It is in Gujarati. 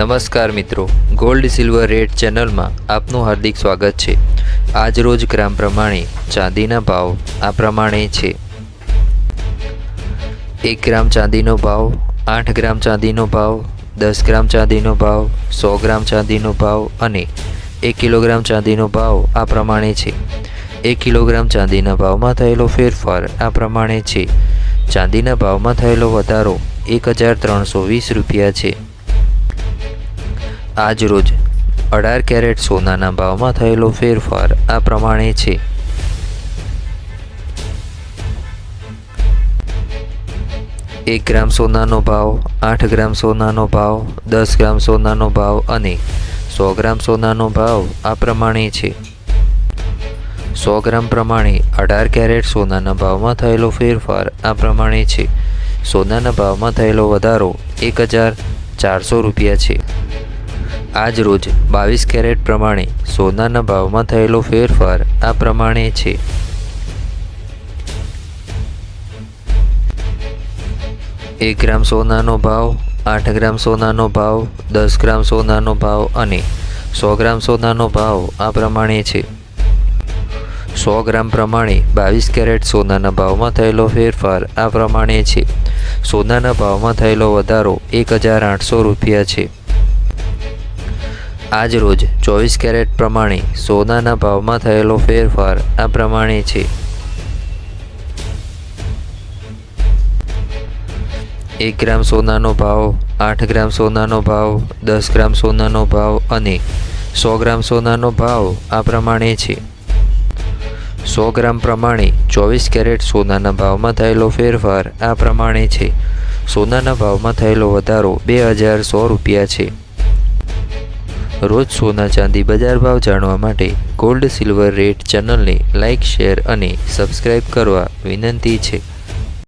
નમસ્કાર મિત્રો, ગોલ્ડ સિલ્વર રેટ ચેનલમાં આપનું હાર્દિક સ્વાગત છે। આજ રોજ ગ્રામ પ્રમાણે ચાંદીના ભાવ આ પ્રમાણે છે। 1 ગ્રામ ચાંદીનો ભાવ, 8 ગ્રામ ચાંદીનો ભાવ, 10 ગ્રામ ચાંદીનો ભાવ, 100 ગ્રામ ચાંદીનો ભાવ અને 1 કિલોગ્રામ ચાંદીનો ભાવ આ પ્રમાણે છે। 1 કિલોગ્રામ ચાંદીના ભાવમાં થયેલો ફેરફાર આ પ્રમાણે છે। ચાંદીના ભાવમાં થયેલો વધારો 1320 રૂપિયા છે। આજ રોજ 18 કેરેટ સોનાના ભાવમાં થયેલો ફેરફાર આ પ્રમાણે છે। 1 ગ્રામ સોનાનો ભાવ, 8 ગ્રામ સોનાનો ભાવ, 10 ગ્રામ સોનાનો ભાવ અને 100 ગ્રામ સોનાનો ભાવ આ પ્રમાણે છે। 100 ગ્રામ પ્રમાણે 18 કેરેટ સોનાના ભાવમાં થયેલો ફેરફાર આ પ્રમાણે છે। સોનાના ભાવમાં થયેલો વધારો 1400 રૂપિયા છે। આજ રોજ 22 કેરેટ પ્રમાણે સોનાના ભાવમાં થયેલો ફેરફાર આ પ્રમાણે છે। 1 ગ્રામ સોનાનો ભાવ, 8 ગ્રામ સોનાનો ભાવ, 10 ગ્રામ સોનાનો ભાવ અને 100 ગ્રામ સોનાનો ભાવ આ પ્રમાણે છે। 100 ગ્રામ પ્રમાણે 22 કેરેટ સોનાના ભાવમાં થયેલો ફેરફાર આ પ્રમાણે છે। સોનાના ભાવમાં થયેલો વધારો 1800 રૂપિયા છે। આજ રોજ 24 કેરેટ પ્રમાણે સોનાના ભાવમાં થયેલો ફેરફાર આ પ્રમાણે છે। 1 ગ્રામ સોનાનો ભાવ, 8 ગ્રામ સોનાનો ભાવ, 10 ગ્રામ સોનાનો ભાવ અને 100 ગ્રામ સોનાનો ભાવ આ પ્રમાણે છે। 100 ગ્રામ પ્રમાણે 24 કેરેટ સોનાના ભાવમાં થયેલો ફેરફાર આ પ્રમાણે છે। સોનાના ભાવમાં થયેલો વધારો 2100 રૂપિયા છે। રોજ સોના ચાંદી બજાર ભાવ જાણવા માટે ગોલ્ડ સિલ્વર રેટ ચેનલને લાઇક, શેર અને સબસ્ક્રાઇબ કરવા વિનંતી છે।